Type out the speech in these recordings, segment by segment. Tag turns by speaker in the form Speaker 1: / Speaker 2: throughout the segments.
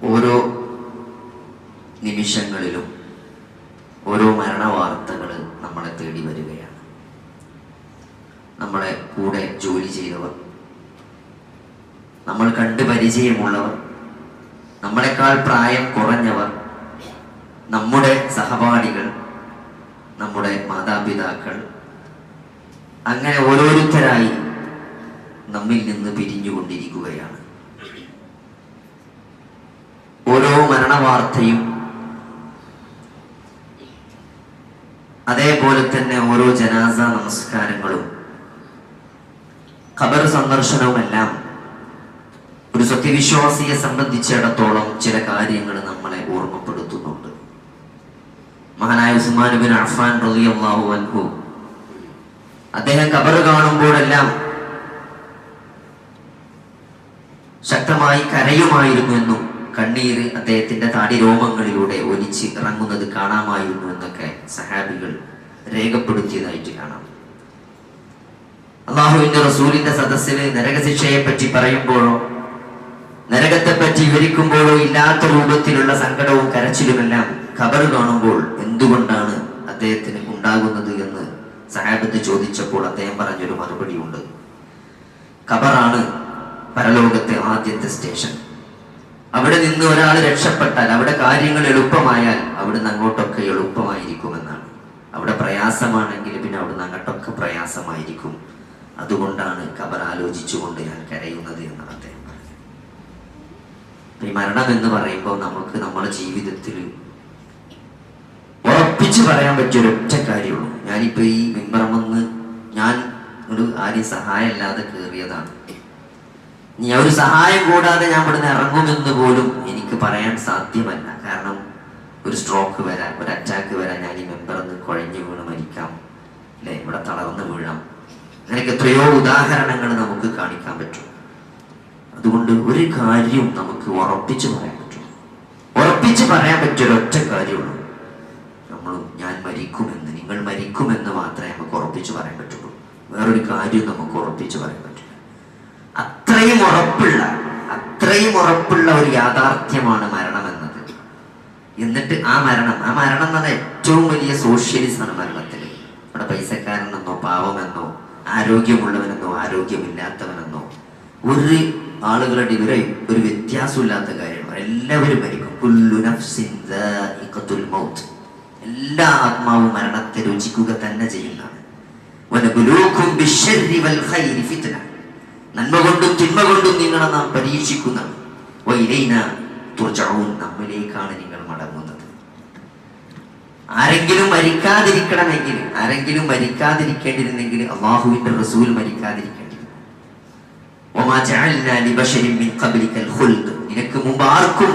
Speaker 1: ഓരോ നിമിഷങ്ങളിലും ഓരോ മരണവാർത്തകൾ നമ്മളെ തേടി വരികയാണ്. നമ്മളെ കൂടെ ജോലി ചെയ്തവർ, നമ്മൾ കണ്ട് പരിചയമുള്ളവർ, നമ്മളെക്കാൾ പ്രായം കുറഞ്ഞവർ, നമ്മുടെ സഹപാഠികൾ, നമ്മുടെ മാതാപിതാക്കൾ, അങ്ങനെ ഓരോരുത്തരായി നമ്മിൽ നിന്ന് പിരിഞ്ഞുകൊണ്ടിരിക്കുകയാണ്. ഓരോ മരണവാർത്തയും അതേപോലെ തന്നെ ഓരോ ജനാസ നമസ്കാരങ്ങളും ഖബർ സന്ദർശനവുമെല്ലാം ഒരു സത്യവിശ്വാസിയെ സംബന്ധിച്ചിടത്തോളം ചില കാര്യങ്ങൾ നമ്മളെ ഓർമ്മപ്പെടുത്തുന്നുണ്ട്. മഹാനായ ഉസ്മാൻ ഇബ്നു അഫ്ഫാൻ റളിയല്ലാഹു അൻഹു അദ്ദേഹം ഖബർ കാണുമ്പോഴെല്ലാം ശക്തമായി കരയുമായിരുന്നു എന്നും കണ്ണീര് അദ്ദേഹത്തിന്റെ താടി രോമങ്ങളിലൂടെ ഒലിച്ച് ഇറങ്ങുന്നത് കാണാമായിരുന്നു എന്നൊക്കെ സഹാബികൾ രേഖപ്പെടുത്തിയതായിട്ട് കാണാം. അള്ളാഹുവിന്റെ റസൂലിന്റെ സദസ്സിൽ നരകശിക്ഷയെ പറ്റി പറയുമ്പോഴോ നരകത്തെ പറ്റി വിവരിക്കുമ്പോഴോ ഇല്ലാത്ത രൂപത്തിലുള്ള സങ്കടവും കരച്ചിലുമെല്ലാം ഖബർ കാണുമ്പോൾ എന്തുകൊണ്ടാണ് അദ്ദേഹത്തിന് ഉണ്ടാകുന്നത് എന്ന് സഹാബത്ത് ചോദിച്ചപ്പോൾ അദ്ദേഹം പറഞ്ഞൊരു മറുപടി ഉണ്ട്. ഖബറാണ് പരലോകത്തെ ആദ്യത്തെ സ്റ്റേഷൻ. അവിടെ നിന്ന് ഒരാൾ രക്ഷപ്പെട്ടാൽ, അവിടെ കാര്യങ്ങൾ എളുപ്പമായാൽ അവിടുന്ന് അങ്ങോട്ടൊക്കെ എളുപ്പമായിരിക്കുമെന്നാണ്. അവിടെ പ്രയാസമാണെങ്കിൽ പിന്നെ അവിടുന്ന് അങ്ങോട്ടൊക്കെ പ്രയാസമായിരിക്കും. അതുകൊണ്ടാണ് ഖബർ ആലോചിച്ചുകൊണ്ട് ഞാൻ കരയുന്നത് എന്നാണ് അദ്ദേഹം പറഞ്ഞത്. ഈ മരണം എന്ന് പറയുമ്പോൾ നമുക്ക് നമ്മുടെ ജീവിതത്തിൽ ഉറപ്പിച്ചു പറയാൻ പറ്റിയൊരൊറ്റ കാര്യമുള്ളൂ. ഞാനിപ്പോ ഈ മിമ്പറമെന്ന് ഞാൻ ഒരു ആരെയും സഹായമില്ലാതെ കയറിയതാണ്. ഞാൻ ഒരു സഹായം കൂടാതെ ഞാൻ ഇവിടുന്ന് ഇറങ്ങുമെന്ന് പോലും എനിക്ക് പറയാൻ സാധ്യമല്ല. കാരണം ഒരു സ്ട്രോക്ക് വരാൻ, ഒരു അറ്റാക്ക് വരാൻ, ഞാൻ ഈ മെമ്പറിന്ന് കുഴഞ്ഞു വീണ് മരിക്കാം, അല്ലെ, ഇവിടെ തളർന്ന് വീഴാം. അങ്ങനെയൊക്കെ എത്രയോ ഉദാഹരണങ്ങൾ നമുക്ക് കാണിക്കാൻ പറ്റും. അതുകൊണ്ട് ഒരു കാര്യവും നമുക്ക് ഉറപ്പിച്ച് പറയാൻ പറ്റും. ഉറപ്പിച്ച് പറയാൻ പറ്റിയൊരൊറ്റ കാര്യമുള്ളൂ, ഞാൻ മരിക്കുമെന്ന്, നിങ്ങൾ മരിക്കുമെന്ന് മാത്രമേ നമുക്ക് ഉറപ്പിച്ച് പറയാൻ പറ്റുള്ളൂ. വേറൊരു കാര്യം നമുക്ക് ഉറപ്പിച്ച് പറയാൻ പറ്റില്ല. അത്രയും ഉറപ്പുള്ള ഒരു യാഥാർത്ഥ്യമാണ് മരണം എന്നത്. എന്നിട്ട് ആ മരണം എന്ന് പറഞ്ഞാൽ ഏറ്റവും വലിയ സോഷ്യലിസമാണ് മരണത്തിൽ. അവിടെ പൈസക്കാരനെന്നോ പാവമെന്നോ ആരോഗ്യമുള്ളവനെന്നോ ആരോഗ്യമില്ലാത്തവനെന്നോ ഒരു ആളുകളുടെ ഇവരെ ഒരു വ്യത്യാസമില്ലാത്ത കാര്യമാണ്. എല്ലാവരും മരിക്കും. കുല്ലു നഫ്സിൻ ദാഇഖത്തുൽ മൗത്ത്. എല്ലാ ആത്മാവും മരണത്തെ രുചിക്കുക തന്നെ ചെയ്യുന്നതാണ്. വനബുലൂകും ബിശ്ശർരി വൽ ഖൈരി ഫിത്ന. നന്മ കൊണ്ടും തിന്മ കൊണ്ടും നിങ്ങളെ നാം പരീക്ഷിക്കുന്നതാണ്. വഇലൈനാ തുർജഊൻ. നമ്മിലേക്കാണ് നിങ്ങൾ മടങ്ങുന്നത്. ആരെങ്കിലും മരിക്കാതിരിക്കേണ്ടിരുന്നെങ്കിൽ അല്ലാഹുവിന്റെ റസൂൽ മരിക്കാതിരിക്കേണ്ടിരുന്നു. വമാ ജഅൽനാ ലിബശരിൻ മിൻ ഖബ്ലികൽ ഖുൽദ്. നിനക്ക് മുമ്പ് ആർക്കും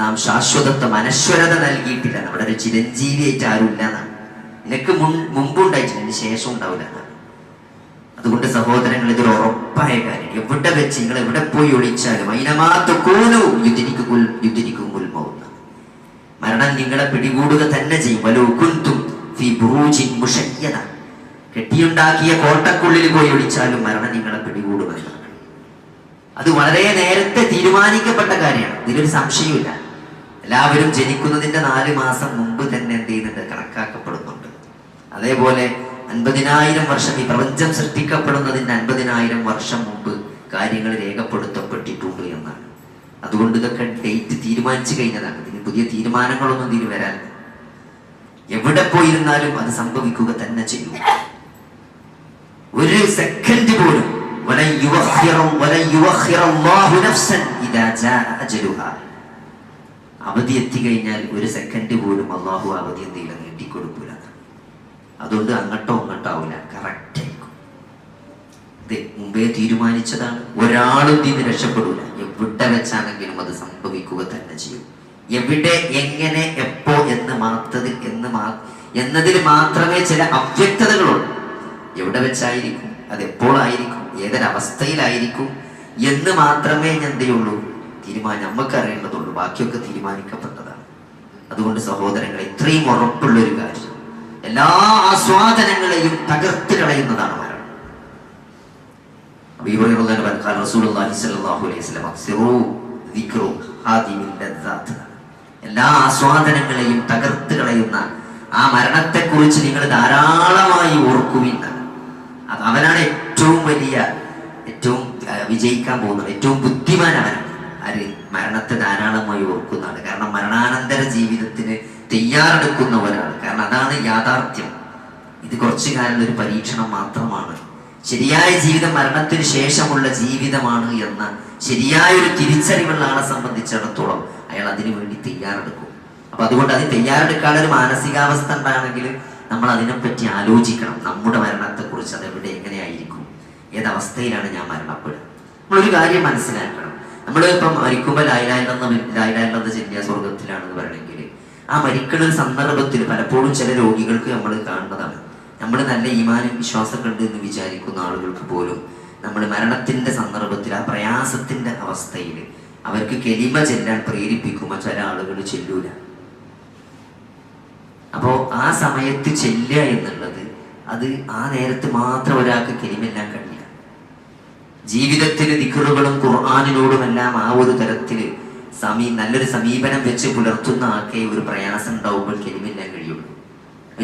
Speaker 1: നാം ശാശ്വതത്വം, അനശ്വരത നൽകിയിട്ടില്ല. നമ്മുടെ ഒരു ചിരഞ്ജീവിയായിട്ട് ആരും ഇല്ല എന്നാണ്. നിനക്ക് മുമ്പുണ്ടായിട്ടില്ല, ഇതിന് ശേഷം ഉണ്ടാവില്ല എന്നാണ്. അതുകൊണ്ട് സഹോദരങ്ങൾ, ഇതൊരു ഉറപ്പായ കാര്യം. എവിടെ വെച്ച് നിങ്ങൾ എവിടെ പോയി ഒളിച്ചാലും മരണം നിങ്ങളെ പിടികൂടുക തന്നെ ചെയ്യും. കെട്ടിയുണ്ടാക്കിയ കോട്ടക്കുള്ളിൽ പോയി ഒളിച്ചാലും മരണം നിങ്ങളെ പിടികൂടുമെന്നാണ്. അത് വളരെ നേരത്തെ തീരുമാനിക്കപ്പെട്ട കാര്യമാണ്. ഇതിലൊരു സംശയമില്ല. എല്ലാവരും ജനിക്കുന്നതിന്റെ 4 മാസം മുമ്പ് തന്നെ എന്ത് ചെയ്യുന്നുണ്ട്, കണക്കാക്കപ്പെടുന്നുണ്ട്. അതേപോലെ 50,000 വർഷം, ഈ പ്രപഞ്ചം സൃഷ്ടിക്കപ്പെടുന്നതിന് 50,000 വർഷം മുമ്പ് കാര്യങ്ങൾ രേഖപ്പെടുത്തപ്പെട്ടിട്ടുണ്ട് എന്നാണ്. അതുകൊണ്ട് ഇതൊക്കെ ഡേറ്റ് തീരുമാനിച്ചു കഴിഞ്ഞതാണ്. ഇതിന് പുതിയ തീരുമാനങ്ങളൊന്നും ഇതിന് വരാൻ, എവിടെ പോയിരുന്നാലും അത് സംഭവിക്കുക തന്നെ ചെയ്യും. ഒരു സെക്കൻഡ് പോലും അവധി എത്തിക്കഴിഞ്ഞാൽ ഒരു സെക്കൻഡ് പോലും അള്ളാഹു അവധി എന്തെങ്കിലും നീട്ടിക്കൊടുക്കൂല. അതുകൊണ്ട് അങ്ങോട്ടോ ആവില്ല, കറക്റ്റ് ആയിരിക്കും. ഇത് മുമ്പേ തീരുമാനിച്ചതാണ്. ഒരാളും ഇതിന് രക്ഷപ്പെടൂല. എവിടെ വെച്ചാണെങ്കിലും അത് സംഭവിക്കുക തന്നെ ചെയ്യും. എവിടെ, എങ്ങനെ, എപ്പോ എന്നതിൽ മാത്രമേ ചില അവ്യക്തതകളുള്ളൂ. എവിടെ വെച്ചായിരിക്കും, അത് എപ്പോഴായിരിക്കും, ഏതൊരവസ്ഥയിലായിരിക്കും എന്ന് മാത്രമേ എന്തെയുള്ളൂ നമുക്ക് അറിയേണ്ടതുള്ളൂ. ബാക്കിയൊക്കെ തീരുമാനിക്കപ്പെട്ടതാണ്. അതുകൊണ്ട് സഹോദരങ്ങളെ, ഇത്രയും ഉറപ്പുള്ളൊരു കാര്യം, എല്ലാ ആസ്വാദനങ്ങളെയും തകർത്ത് കളയുന്നതാണ് മരണം. റസൂലുള്ളാഹി സ്വല്ലല്ലാഹു അലൈഹി വസല്ലം ഹാദിമിൽ ലദ്ദാത്ത്. എല്ലാ ആസ്വാദനങ്ങളെയും തകർത്ത് കളയുന്ന ആ മരണത്തെക്കുറിച്ച് നിങ്ങൾ ധാരാളമായി ഓർക്കുവിൻ. അത് അവനാണ് ഏറ്റവും വിജയിക്കാൻ പോകുന്നത്, ഏറ്റവും ബുദ്ധിമാൻ അവനാണ്. ആര്? മരണത്തെ ധാരാളമായി ഓർക്കുന്നതാണ്. കാരണം മരണാനന്തര ജീവിതത്തിന് തയ്യാറെടുക്കുന്ന ഒരാൾ. കാരണം അതാണ് യാഥാർത്ഥ്യം. ഇത് കുറച്ചു കാലം ഒരു പരീക്ഷണം മാത്രമാണ്. ശരിയായ ജീവിതം മരണത്തിന് ശേഷമുള്ള ജീവിതമാണ് എന്ന ശരിയായൊരു തിരിച്ചറിവുള്ള ആളെ സംബന്ധിച്ചിടത്തോളം അയാൾ അതിനു വേണ്ടി തയ്യാറെടുക്കും. അപ്പൊ അതുകൊണ്ട് അതിന് തയ്യാറെടുക്കാനുള്ള ഒരു മാനസികാവസ്ഥ ഉണ്ടാണെങ്കിൽ നമ്മൾ അതിനെപ്പറ്റി ആലോചിക്കണം. നമ്മുടെ മരണത്തെക്കുറിച്ച് അതെവിടെ എങ്ങനെയായിരിക്കും, ഏതവസ്ഥയിലാണ് ഞാൻ മരണപ്പെടുക. നമ്മളൊരു കാര്യം മനസ്സിലാക്കണം. നമ്മൾ ഇപ്പം മരിക്കുമ്പോൾ ലായിലായില്ലെന്ന് ചെല്ലിയ സ്വർഗത്തിലാണെന്ന് പറയണമെങ്കിൽ ആ മരിക്കുന്ന ഒരു സന്ദർഭത്തിൽ പലപ്പോഴും ചില രോഗികൾക്ക് നമ്മൾ കാണുന്നതാണ്. നമ്മൾ നല്ല ഈമാനും വിശ്വാസമൊക്കെ ഉണ്ട് എന്ന് വിചാരിക്കുന്ന ആളുകൾക്ക് പോലും നമ്മൾ മരണത്തിന്റെ സന്ദർഭത്തിൽ ആ പ്രയാസത്തിന്റെ അവസ്ഥയിൽ അവർക്ക് കെലിമ ചെല്ലാൻ പ്രേരിപ്പിക്കുമ്പോൾ ചില ആളുകൾ ചെല്ലൂല. അപ്പോ ആ സമയത്ത് ചെല്ലുക എന്നുള്ളത് അത് ആ നേരത്ത് മാത്രം ഒരാൾക്ക് കെലിമെല്ലാം കഴിയില്ല. ജീവിതത്തിൽ ദിക്റുകളും ഖുർആനിനോടുമെല്ലാം ആ ഒരു തരത്തില് നല്ലൊരു സമീപനം വെച്ച് പുലർത്തുന്ന ആൾക്കേ ഒരു പ്രയാസം ഉണ്ടാവുമ്പോൾ കെലിമെല്ലാം കഴിയുള്ളൂ.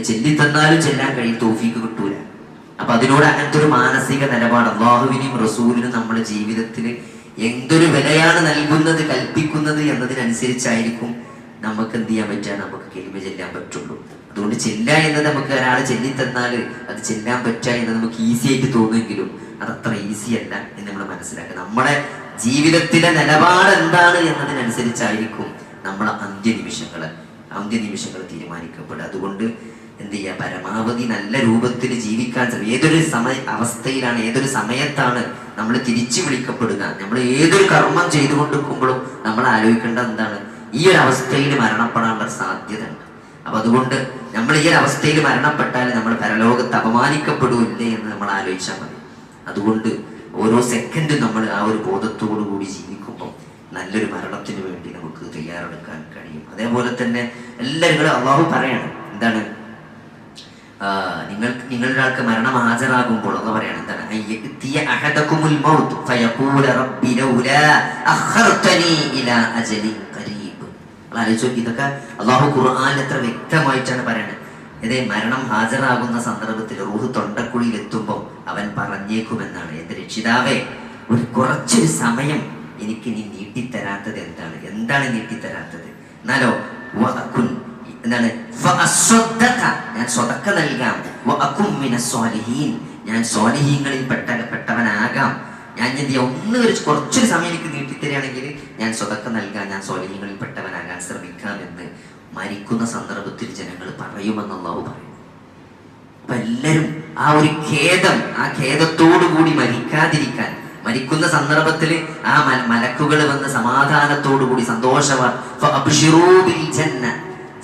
Speaker 1: ചെല്ലിത്തന്നാലും ചെല്ലാൻ കഴിയും, തൗഫീക്ക് കിട്ടൂല. അപ്പൊ അതിനോട് അങ്ങനത്തെ ഒരു മാനസിക നിലപാട് അല്ലാഹുവിനും റസൂലിനും നമ്മുടെ ജീവിതത്തിൽ എന്തൊരു വിലയാണ് നൽകുന്നത്, കൽപ്പിക്കുന്നത് എന്നതിനനുസരിച്ചായിരിക്കും നമുക്ക് എന്ത് ചെയ്യാൻ പറ്റുക, നമുക്ക് കെലിമ ചെല്ലാൻ പറ്റുള്ളൂ. അതുകൊണ്ട് ചെല്ല എന്നത് നമുക്ക് ഒരാൾ ചെല്ലിത്തന്നാൽ അത് ചെല്ലാൻ പറ്റുക എന്നത് നമുക്ക് ഈസി ആയിട്ട് തോന്നുമെങ്കിലും അതത്ര ഈസി അല്ല എന്ന് നമ്മൾ മനസ്സിലാക്കുക. നമ്മുടെ ജീവിതത്തിലെ നിലപാട് എന്താണ് എന്നതിനനുസരിച്ചായിരിക്കും നമ്മളെ അന്ത്യനിമിഷങ്ങൾ തീരുമാനിക്കപ്പെടുക. അതുകൊണ്ട് എന്ത് ചെയ്യുക, പരമാവധി നല്ല രൂപത്തിൽ ജീവിക്കാൻ ശ്രമിക്കുക. ഏതൊരു അവസ്ഥയിലാണ്, ഏതൊരു സമയത്താണ് നമ്മൾ തിരിച്ചു വിളിക്കപ്പെടുക, നമ്മൾ ഏതൊരു കർമ്മം ചെയ്തുകൊണ്ടിരിക്കുമ്പോഴും നമ്മൾ ആലോചിക്കേണ്ടത് എന്താണ്, ഈ ഒരു അവസ്ഥയിൽ മരണപ്പെടാനുള്ള സാധ്യത ഉണ്ട്. അപ്പൊ അതുകൊണ്ട് നമ്മൾ ഈ ഒരു അവസ്ഥയിൽ മരണപ്പെട്ടാൽ നമ്മൾ പരലോകത്ത് അപമാനിക്കപ്പെടില്ലേ എന്ന് നമ്മൾ ആലോചിച്ചാൽ മതി. അതുകൊണ്ട് ഓരോ സെക്കൻഡും നമ്മൾ ആ ഒരു ബോധത്തോടു കൂടി ജീവിക്കുമ്പോൾ നല്ലൊരു മരണത്തിന് വേണ്ടി നമുക്ക് തയ്യാറെടുക്കാൻ കഴിയും. അതേപോലെ തന്നെ എല്ലാവരും അള്ളാഹു പറയാണ് എന്താണ്, നിങ്ങളുടെ ആൾക്ക് മരണം ഹാജരാകുമ്പോൾ എന്ന് പറയാണ് എന്താണ്, ഇതൊക്കെ അള്ളാഹു ഖുർആനിൽ എത്ര വ്യക്തമായിട്ടാണ് പറയണത്. ഇതേ മരണം ഹാജരാകുന്ന സന്ദർഭത്തിൽ റൂഹ് തൊണ്ടക്കുഴിയിൽ എത്തുമ്പോൾ അവൻ പറഞ്ഞേക്കുമെന്നാണ്, എന്റെ രക്ഷിതാവേ ഒരു കുറച്ചൊരു സമയം എനിക്ക് നീ നീട്ടിത്തരാത്തത് എന്താണ് നീട്ടിത്തരാത്തത്? എന്നാലോ എന്താണ്, ഞാൻ സ്വതക്ക നൽകാം, ഞാൻ സ്വാലിഹീങ്ങളിൽ പെട്ടവനാകാം. ഞാൻ കുറച്ചൊരു സമയം എനിക്ക് നീട്ടിത്തരികയാണെങ്കിൽ ഞാൻ സ്വതക്ക നൽകാം, ഞാൻ സ്വാലിഹീങ്ങളിൽ പെട്ടവനാകാൻ ശ്രമിക്കാം എന്ന് മരിക്കുന്ന സന്ദർഭത്തിൽ ജനങ്ങൾ പറയുമെന്ന് അല്ലാഹു പറയും. അപ്പൊ എല്ലാവരും ആ ഒരു ഖേദത്തോടു കൂടി മരിക്കാതിരിക്കാൻ, മരിക്കുന്ന സന്ദർഭത്തിൽ ആ മലക്കുകൾ വന്ന് സമാധാനത്തോടു കൂടി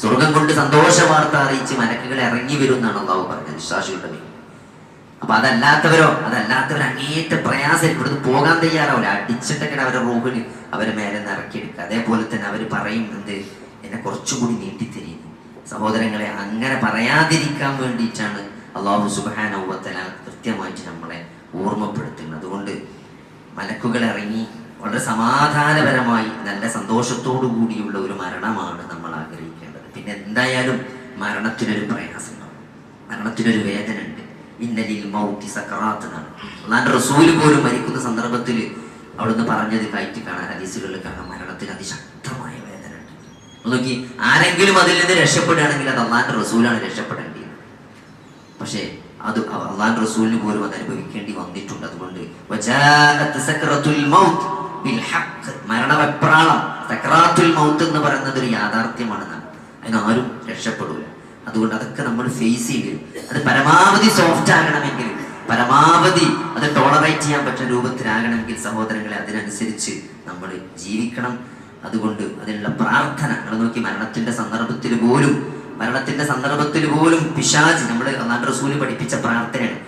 Speaker 1: സ്വർഗം കൊണ്ട് സന്തോഷ വാർത്ത അറിയിച്ച് മലക്കുകൾ ഇറങ്ങി വരും എന്നാണ് അല്ലാഹു പറഞ്ഞത് വിശ്വാസികളുടെ മേൽ. അപ്പൊ അതല്ലാത്തവർ അങ്ങേറ്റ പ്രയാസം, ഇവിടുന്ന് പോകാൻ തയ്യാറാവില്ല, അടിച്ചിട്ടൊക്കെ അവരുടെ റൂഹിന് അവരെ മേലെ നിന്ന് ഇറക്കിയെടുക്കുക. അതേപോലെ തന്നെ അവർ പറയും എന്ത്, എന്നെ കുറച്ചുകൂടി നീട്ടിത്തരിയുന്നു. സഹോദരങ്ങളെ, അങ്ങനെ പറയാതിരിക്കാൻ വേണ്ടിയിട്ടാണ് അല്ലാഹു സുബ്ഹാനഹു വ തആല കൃത്യമായിട്ട് നമ്മളെ ഓർമ്മപ്പെടുത്തുന്നത്. അതുകൊണ്ട് മലക്കുകൾ ഇറങ്ങി വളരെ സമാധാനപരമായി നല്ല സന്തോഷത്തോടു കൂടിയുള്ള ഒരു മരണമാണ് നമ്മൾ ആഗ്രഹിക്കേണ്ടത്. പിന്നെ എന്തായാലും മരണത്തിനൊരു പ്രയാസം ഉണ്ടാവും, മരണത്തിനൊരു വേദന ഉണ്ട്. ഇന്നലിൽ മൗതി സക്കറാത്ത് എന്നാണ് അല്ലാഹുവിന്റെ റസൂൽ പോലും മരിക്കുന്ന സന്ദർഭത്തിൽ അവിടുന്ന് പറഞ്ഞത് കയറ്റി കാണാൻ, ഹദീസുകളിൽ കാണാൻ, മരണത്തിന് അതിശക്തമായ വേദന ഉണ്ട്. നോക്കി, ആരെങ്കിലും അതിൽ നിന്ന് രക്ഷപ്പെടുകയാണെങ്കിൽ അത് അല്ലാഹുവിന്റെ റസൂലാണ് രക്ഷപ്പെടേണ്ടത്. പക്ഷേ അത് അല്ലാഹുവിന്റെ റസൂലിന് പോലും അത് അനുഭവിക്കേണ്ടി വന്നിട്ടുണ്ട്. അതുകൊണ്ട് മരണവെപ്രാളം, സക്രാത്തുൽ മൗത്ത് എന്ന് പറയുന്നത് ഒരു യാഥാർത്ഥ്യമാണെന്നാണ്, അതിനാരും രക്ഷപ്പെടൂല. അതുകൊണ്ട് അതൊക്കെ നമ്മൾ ഫേസ് ചെയ്ത് അത് പരമാവധി സോഫ്റ്റ് ആകണമെങ്കിൽ, പരമാവധി അത് ടോളറേറ്റ് ചെയ്യാൻ പറ്റുന്ന രൂപത്തിലാകണമെങ്കിൽ സഹോദരങ്ങളെ അതിനനുസരിച്ച് നമ്മൾ ജീവിക്കണം. അതുകൊണ്ട് അതിനുള്ള പ്രാർത്ഥന നമ്മൾ നോക്കി, മരണത്തിന്റെ സന്ദർഭത്തിൽ പോലും പിശാച്, നമ്മൾ അല്ലാഹുവിന്റെ റസൂൽ പഠിപ്പിച്ച പ്രാർത്ഥനയാണ്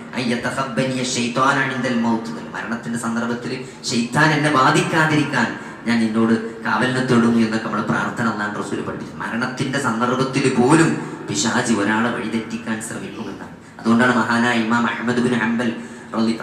Speaker 1: മരണത്തിന്റെ സന്ദർഭത്തിൽ ശൈത്താൻ എന്നെ ബാധിക്കാതിരിക്കാൻ ഞാൻ നിന്നോട് കാവലിനെ തേടുന്നു എന്നൊക്കെ നമ്മൾ പ്രാർത്ഥന അല്ലാഹുവിന്റെ റസൂൽ പഠിപ്പിച്ചു. മരണത്തിന്റെ സന്ദർഭത്തിൽ പോലും പിശാച് ഒരാളെ വഴിതെറ്റിക്കാൻ ശ്രമിക്കുമെന്നാണ്. അതുകൊണ്ടാണ് മഹാനായ ഇമാം അഹ്മദ് ബിൻ ഹംബൽ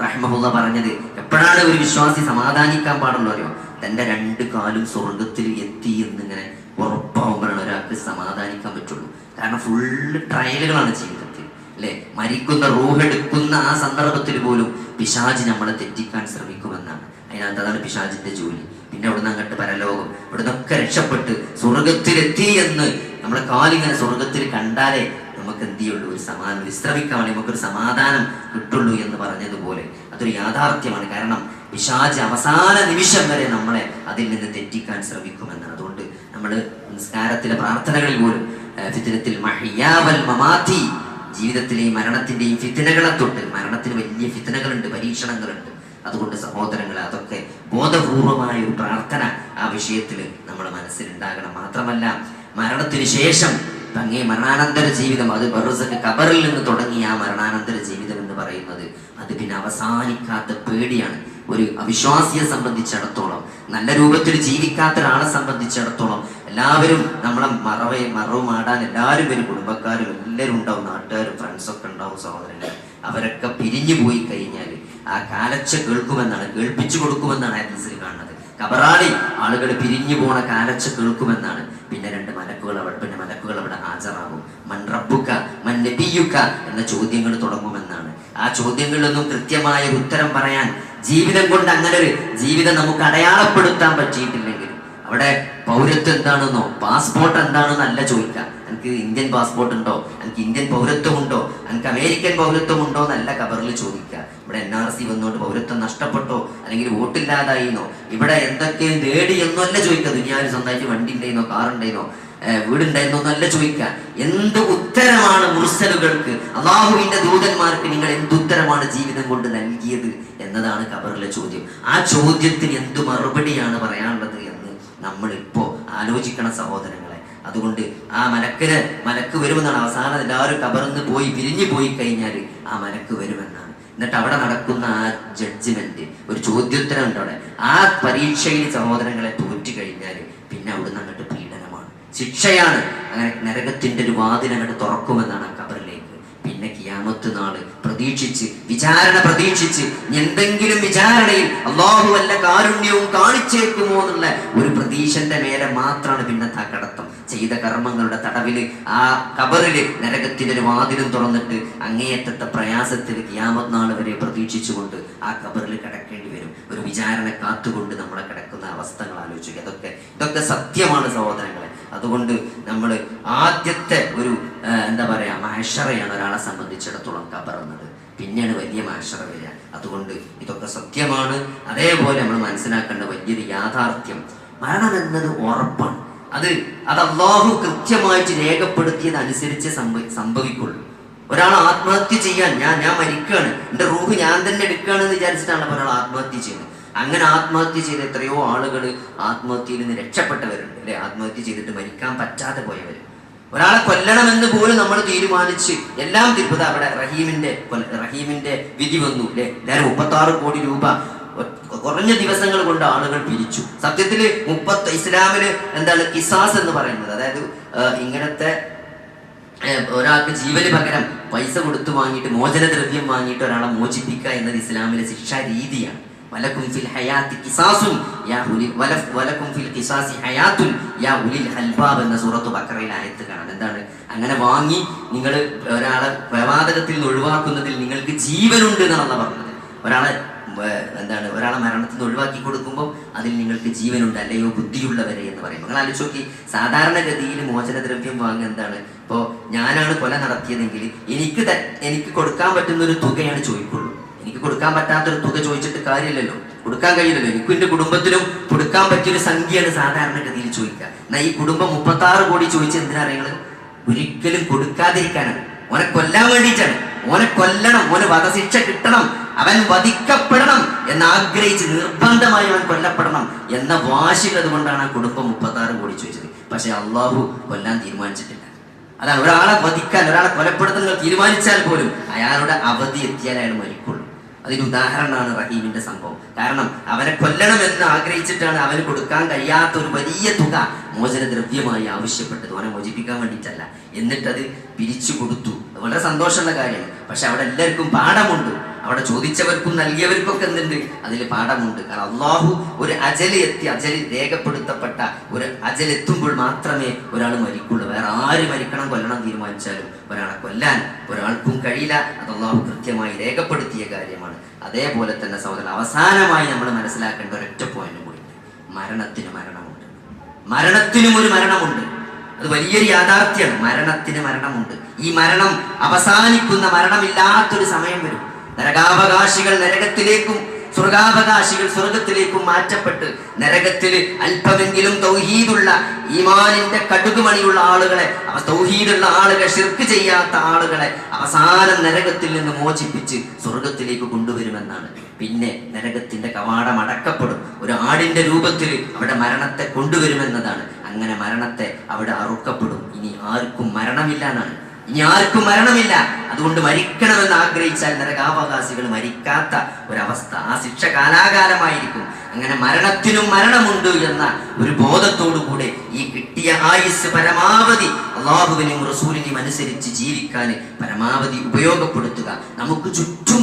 Speaker 1: റഹിമഹുല്ലാഹ് പറഞ്ഞത്, എപ്പോഴാണ് ഒരു വിശ്വാസി സമാധാനിക്കാൻ പാടുള്ളൂ അറിയോ, തൻ്റെ 2 കാലും സ്വർഗത്തിൽ എത്തി എന്നിങ്ങനെ ഉറപ്പാവുമ്പോഴാണ് ഒരാൾക്ക് സമാധാനിക്കാൻ പറ്റുള്ളൂ. കാരണം ഫുള്ള് ട്രയലുകളാണ് ജീവിതത്തിൽ അല്ലെ. മരിക്കുന്ന റൂഹെടുക്കുന്ന ആ സന്ദർഭത്തിൽ പോലും പിശാച് നമ്മളെ തെറ്റിക്കാൻ ശ്രമിക്കുമെന്നാണ്. അതിനകത്ത് അതാണ് പിശാചിന്റെ ജോലി. പിന്നെ അവിടുന്ന് അങ്ങോട്ട് പരലോകം, ഇവിടുന്നൊക്കെ രക്ഷപ്പെട്ട് സ്വർഗത്തിലെത്തി എന്ന് നമ്മളെ കാലിങ്ങനെ സ്വർഗത്തിൽ കണ്ടാലേ നമുക്ക് എന്ത് ചെയ്യുള്ളൂ, ഒരു സമാധാനം, വിശ്രമിക്കാൻ വേണ്ടി നമുക്കൊരു സമാധാനം കിട്ടുള്ളൂ എന്ന് പറഞ്ഞതുപോലെ അതൊരു യാഥാർത്ഥ്യമാണ്. കാരണം പിശാച് അവസാന നിമിഷം വരെ നമ്മളെ അതിൽ നിന്ന് തെറ്റിക്കാൻ ശ്രമിക്കുമെന്നാണ്. അതുകൊണ്ട് നമ്മൾ നിസ്കാരത്തിലെ പ്രാർത്ഥനകളിൽ പോലും ഫിത്നത്തിൽ മഹ്യാ വൽ മമാതി, ജീവിതത്തിലെയും മരണത്തിന്റെയും ഫിത്നകളെ തൊട്ട്, മരണത്തിന് വലിയ ഫിത്നകളുണ്ട്, പരീക്ഷണങ്ങളുണ്ട്. അതുകൊണ്ട് സഹോദരങ്ങളെ, അതൊക്കെ ബോധപൂർവമായ ഒരു പ്രാർത്ഥന ആ വിഷയത്തിൽ നമ്മുടെ മനസ്സിലുണ്ടാകണം. മാത്രമല്ല മരണത്തിന് ശേഷം അങ്ങേ മരണാനന്തര ജീവിതം, അത് ബർസഖ്, ഖബറിൽ നിന്ന് തുടങ്ങിയ ആ മരണാനന്തര ജീവിതം എന്ന് പറയുന്നത് അത് പിന്നെ അവസാനിക്കാത്ത പേടിയാണ്. ഒരു അവിശ്വാസിയെ സംബന്ധിച്ചിടത്തോളം, നല്ല രൂപത്തിൽ ജീവിക്കാത്ത ഒരാളെ സംബന്ധിച്ചിടത്തോളം, എല്ലാവരും നമ്മളെ മറവുമാടാൻ എല്ലാവരും വരും, കുടുംബക്കാരും എല്ലാവരും ഉണ്ടാവും, നാട്ടുകാരും ഫ്രണ്ട്സൊക്കെ ഉണ്ടാവും, സഹോദരങ്ങൾ. അവരൊക്കെ പിരിഞ്ഞു പോയി കഴിഞ്ഞാൽ ആ കാലച്ച കേൾപ്പിച്ചു കൊടുക്കുമെന്നാണ് ഹദീസിൽ കാണുന്നത്. ഖബറാളി ആളുകൾ പിരിഞ്ഞു പോണ കാലച്ച കേൾക്കുമെന്നാണ്. പിന്നെ 2 മലക്കുകൾ അവിടെ ഹാജരാകും. മൻ റബ്ബുക മൻ നബിയുക എന്ന ചോദ്യങ്ങൾ തുടങ്ങുമെന്നാണ്. ആ ചോദ്യങ്ങളിലൊന്നും കൃത്യമായ ഒരു ഉത്തരം പറയാൻ ജീവിതം കൊണ്ട് അങ്ങനെ ഒരു ജീവിതം നമുക്ക് അടയാളപ്പെടുത്താൻ പറ്റിയിട്ടില്ലെങ്കിൽ, അവിടെ പൗരത്വം എന്താണെന്നോ പാസ്പോർട്ട് എന്താണെന്നല്ല ചോദിക്കുക. എനിക്ക് ഇന്ത്യൻ പാസ്പോർട്ട് ഉണ്ടോ, എനിക്ക് ഇന്ത്യൻ പൗരത്വം ഉണ്ടോ, എനിക്ക് അമേരിക്കൻ പൗരത്വം ഉണ്ടോ എന്നല്ല ഖബറിൽ ചോദിക്കുക. ഇവിടെ NRC വന്നുകൊണ്ട് പൗരത്വം നഷ്ടപ്പെട്ടോ അല്ലെങ്കിൽ വോട്ടില്ലാതായിന്നോ, ഇവിടെ എന്തൊക്കെ നേടി എന്നല്ല ചോദിക്കുക. ദുനിയാവിൽ സ്വന്തമായിട്ട് വണ്ടി ഉണ്ടായിരുന്നോ, കാറുണ്ടായിരുന്നോ, വീടുണ്ടായിരുന്നോ എന്നല്ല ചോദിക്കുക. എന്ത് ഉത്തരമാണ് മുർസലുകൾക്ക്, അള്ളാഹുവിന്റെ ദൂതന്മാർക്ക് നിങ്ങൾ എന്തുത്തരമാണ് ജീവിതം കൊണ്ട് നൽകിയത് എന്നതാണ് ഖബറിലെ ചോദ്യം. ആ ചോദ്യത്തിന് എന്തു മറുപടിയാണ് പറയാനുള്ളത് എന്ന് നമ്മൾ ഇപ്പോ ആലോചിക്കണം സഹോദരങ്ങളെ. അതുകൊണ്ട് ആ മലക്ക് വരുമെന്നാണ്. അവസാനം എല്ലാവരും ഖബറിന്ന് പോയി പിരിഞ്ഞു പോയി കഴിഞ്ഞാൽ ആ മലക്ക് വരുമെന്നാണ്. എന്നിട്ട് അവിടെ നടക്കുന്ന ആ ജഡ്ജ്മെന്റ്, ഒരു ചോദ്യോത്തരം ഉണ്ട് അവിടെ. ആ പരീക്ഷയിൽ സഹോദരങ്ങളെ തോറ്റു കഴിഞ്ഞാൽ പിന്നെ അവിടുന്ന് അങ്ങോട്ട് പീഡനമാണ്, ശിക്ഷയാണ്. അങ്ങനെ നരകത്തിന്റെ ഒരു വാതിലങ്ങോട്ട് തുറക്കുമെന്നാണ് ആ ഖബറിലേക്ക്. പിന്നെ ഖിയാമത്ത് നാള് വിചാരണ പ്രതീക്ഷിച്ച് എന്തെങ്കിലും വിചാരണയിൽ അള്ളാഹു വല്ല കാരുണ്യവും കാണിച്ചേക്കുമോ എന്നുള്ള ഒരു പ്രതീക്ഷന്റെ മേലെ മാത്രമാണ് പിന്നത്തെ ആ കടത്തം. ചെയ്ത കർമ്മങ്ങളുടെ തടവില് ആ ഖബറില് നരകത്തിന്റെ ഒരു വാതിലും തുറന്നിട്ട് അങ്ങേയറ്റത്തെ പ്രയാസത്തിൽ ഖിയാമത്ത് നാൾ വരെ പ്രതീക്ഷിച്ചുകൊണ്ട് ആ ഖബറിൽ കിടക്കേണ്ടി വരും. ഒരു വിചാരണ കാത്തുകൊണ്ട് നമ്മളെ കിടക്കുന്ന അവസ്ഥകൾ ആലോചിക്കുക. ഇതൊക്കെ സത്യമാണ് സഹോദരങ്ങളെ. അതുകൊണ്ട് നമ്മൾ ആദ്യത്തെ ഒരു എന്താ പറയാ മഹ്ശറയാണ് ഒരാളെ സംബന്ധിച്ചിടത്തോളം ഖബർ എന്നത്. പിന്നെയാണ് വലിയ മഹ്ശറ വരിക. അതുകൊണ്ട് ഇതൊക്കെ സത്യമാണ്. അതേപോലെ നമ്മൾ മനസ്സിലാക്കേണ്ട വലിയൊരു യാഥാർത്ഥ്യം, മരണം എന്നത് ഉറപ്പാണ്. അത് അള്ളാഹു കൃത്യമായിട്ട് രേഖപ്പെടുത്തിയതനുസരിച്ച് സംഭവിക്കുള്ളൂ. ഒരാൾ ആത്മഹത്യ ചെയ്യാൻ ഞാൻ മരിക്കുകയാണ്, എൻ്റെ റൂഹ് ഞാൻ തന്നെ എടുക്കുകയാണെന്ന് വിചാരിച്ചിട്ടാണ് ഒരാൾ ആത്മഹത്യ ചെയ്യുന്നത്. അങ്ങനെ ആത്മഹത്യ ചെയ്ത് എത്രയോ ആളുകൾ ആത്മഹത്യയിൽ നിന്ന് രക്ഷപ്പെട്ടവരുണ്ട് അല്ലെ. ആത്മഹത്യ ചെയ്തിട്ട് മരിക്കാൻ പറ്റാതെ പോയവർ. ഒരാളെ കൊല്ലണമെന്ന് പോലും നമ്മൾ തീരുമാനിച്ച് എല്ലാം തിരുപ്പത അവിടെ റഹീമിന്റെ വിധി വന്നു അല്ലെ. എല്ലാവരും 36 കോടി രൂപ കുറഞ്ഞ ദിവസങ്ങൾ കൊണ്ട് ആളുകൾ പിരിച്ചു. സത്യത്തില് ഇസ്ലാമില് എന്താണ് കിസാസ് എന്ന് പറയുന്നത്, അതായത് ഇങ്ങനത്തെ ഒരാൾക്ക് ജീവന് പകരം പൈസ കൊടുത്തു വാങ്ങിയിട്ട് മോചനദ്രവ്യം വാങ്ങിയിട്ട് ഒരാളെ മോചിപ്പിക്കുക എന്നത് ഇസ്ലാമിലെ ശിക്ഷാ രീതിയാണ്. വലക്കും ഫിൽ ഹയാത്തി ഖിസാസുൻ യാ ഉലിൽ വലക്കും ഫിൽ ഖിസാസി ഹയാത്തുൻ യാ ഉലിൽ അൽബാബ് എന്ന സൂറത്ത് ബഖറയിൽ ആയത്ത് കാണാം. എന്താണ് അങ്ങനെ വാങ്ങി നിങ്ങൾ ഒരാളെ കൊലപാതകത്തിൽ നിന്ന് ഒഴിവാക്കുന്നതിൽ നിങ്ങൾക്ക് ജീവനുണ്ട് എന്നാണ് പറഞ്ഞത്. ഒരാളെ മരണത്തിൽ നിന്ന് ഒഴിവാക്കി കൊടുക്കുമ്പോൾ അതിൽ നിങ്ങൾക്ക് ജീവനുണ്ട്, അല്ലയോ ബുദ്ധിയുള്ളവരെ എന്ന് പറയുമ്പോൾ നിങ്ങൾ ആലോചിച്ച് നോക്കി. സാധാരണഗതിയിൽ മോചനദ്രവ്യം വാങ്ങുക എന്താണ്, ഇപ്പോൾ ഞാനാണ് കൊല നടത്തിയതെങ്കിൽ എനിക്ക് കൊടുക്കാൻ പറ്റുന്ന ഒരു തുകയാണ് ചോദിക്കുള്ളൂ. എനിക്ക് കൊടുക്കാൻ പറ്റാത്തൊരു തുക ചോദിച്ചിട്ട് കാര്യമില്ലല്ലോ, കൊടുക്കാൻ കഴിയില്ലല്ലോ. എനിക്കും എൻ്റെ കുടുംബത്തിനും കൊടുക്കാൻ പറ്റിയൊരു സംഖ്യയാണ് സാധാരണഗതിയിൽ ചോദിക്കുക. എന്നാൽ ഈ കുടുംബം 36 കോടി ചോദിച്ച് എന്തിനാ നിങ്ങൾ? ഒരിക്കലും കൊടുക്കാതിരിക്കാനാണ്. ഓനെ കൊല്ലാൻ വേണ്ടിയിട്ടാണ്. ഓനെ കൊല്ലണം, ഓന് വധശിക്ഷ കിട്ടണം, അവൻ വധിക്കപ്പെടണം എന്നാഗ്രഹിച്ച് നിർബന്ധമായി അവൻ കൊല്ലപ്പെടണം എന്ന വാശിയുള്ളത് കൊണ്ടാണ് ആ കുടുംബം 36 കോടി ചോദിച്ചത്. പക്ഷെ അള്ളാഹു കൊല്ലാൻ തീരുമാനിച്ചിട്ടില്ല. അതാണ്, ഒരാളെ വധിക്കാൻ, ഒരാളെ കൊലപ്പെടുത്തുന്നത് തീരുമാനിച്ചാൽ പോലും അയാളുടെ അവധി എത്തിയാൽ അയാൾ മരിക്കുള്ളൂ. അതിന് ഉദാഹരണമാണ് റഹീമിന്റെ സംഭവം. കാരണം അവനെ കൊല്ലണമെന്ന് ആഗ്രഹിച്ചിട്ടാണ് അവന് കൊടുക്കാൻ കഴിയാത്ത ഒരു വലിയ തുക മോചനദ്രവ്യമായി ആവശ്യപ്പെട്ടത്, അവനെ മോചിപ്പിക്കാൻ വേണ്ടിയിട്ടല്ല. എന്നിട്ടത് പിരിച്ചു കൊടുത്തു. വളരെ സന്തോഷമുള്ള കാര്യമാണ്. പക്ഷെ അവിടെ എല്ലാവർക്കും പാഠമുണ്ട്. അവിടെ ചോദിച്ചവർക്കും നൽകിയവർക്കൊക്കെ എന്തുണ്ട്? അതിൽ പാഠമുണ്ട്. കാരണം അള്ളാഹു ഒരു അജല് രേഖപ്പെടുത്തപ്പെട്ട ഒരു അജലെത്തുമ്പോൾ മാത്രമേ ഒരാൾ മരിക്കുള്ളൂ. വേറെ ആര് മരിക്കണം കൊല്ലണം തീരുമാനിച്ചാലും ഒരാളെ കൊല്ലാൻ ഒരാൾക്കും കഴിയില്ല. അത് അള്ളാഹു കൃത്യമായി രേഖപ്പെടുത്തിയ കാര്യമാണ്. അതേപോലെ തന്നെ സഹോദരൻ, അവസാനമായി നമ്മൾ മനസ്സിലാക്കേണ്ട ഒരൊറ്റ പോയിന്റ് കൂടി, മരണത്തിന് മരണമുണ്ട്. മരണത്തിനും ഒരു മരണമുണ്ട്. അത് വലിയൊരു യാഥാർത്ഥ്യമാണ്. മരണത്തിന് മരണമുണ്ട്. ഈ മരണം അവസാനിക്കുന്ന, മരണമില്ലാത്തൊരു സമയം വരും. നരകാവകാശികൾ നരകത്തിലേക്കും സ്വർഗാവകാശികൾ സ്വർഗത്തിലേക്കും മാറ്റപ്പെട്ട് നരകത്തിൽ അല്പമെങ്കിലും തൗഹീദുള്ള ഈമാനിന്റെ കടുകുമണിയുള്ള ആളുകളെ, തൗഹീദുള്ള ആളുകളെ, ശിർക്ക് ചെയ്യാത്ത ആളുകളെ അവസാനം നരകത്തിൽ നിന്ന് മോചിപ്പിച്ച് സ്വർഗത്തിലേക്ക് കൊണ്ടുവരുമെന്നാണ്. പിന്നെ നരകത്തിന്റെ കവാടം അടക്കപ്പെടും. ഒരു ആടിന്റെ രൂപത്തിൽ അവിടെ മരണത്തെ കൊണ്ടുവരുമെന്നതാണ്. അങ്ങനെ മരണത്തെ അവിടെ അറുക്കപ്പെടും. ഇനി ആർക്കും മരണമില്ല എന്നാണ്. ഇനി ആർക്കും മരണമില്ല. അതുകൊണ്ട് മരിക്കണമെന്ന് ആഗ്രഹിച്ചാൽ നരകാവകാശികൾ മരിക്കാത്ത ഒരവസ്ഥ, ആ ശിക്ഷ കാലാകാലമായിരിക്കും. അങ്ങനെ മരണത്തിനും മരണമുണ്ട് എന്ന ഒരു ബോധത്തോടു കൂടെ ഈ കിട്ടിയ ആയുസ് പരമാവധി അള്ളാഹുവിനെയും റസൂലിനെയും അനുസരിച്ച് ജീവിക്കാൻ പരമാവധി ഉപയോഗപ്പെടുത്തുക. നമുക്ക് ചുറ്റും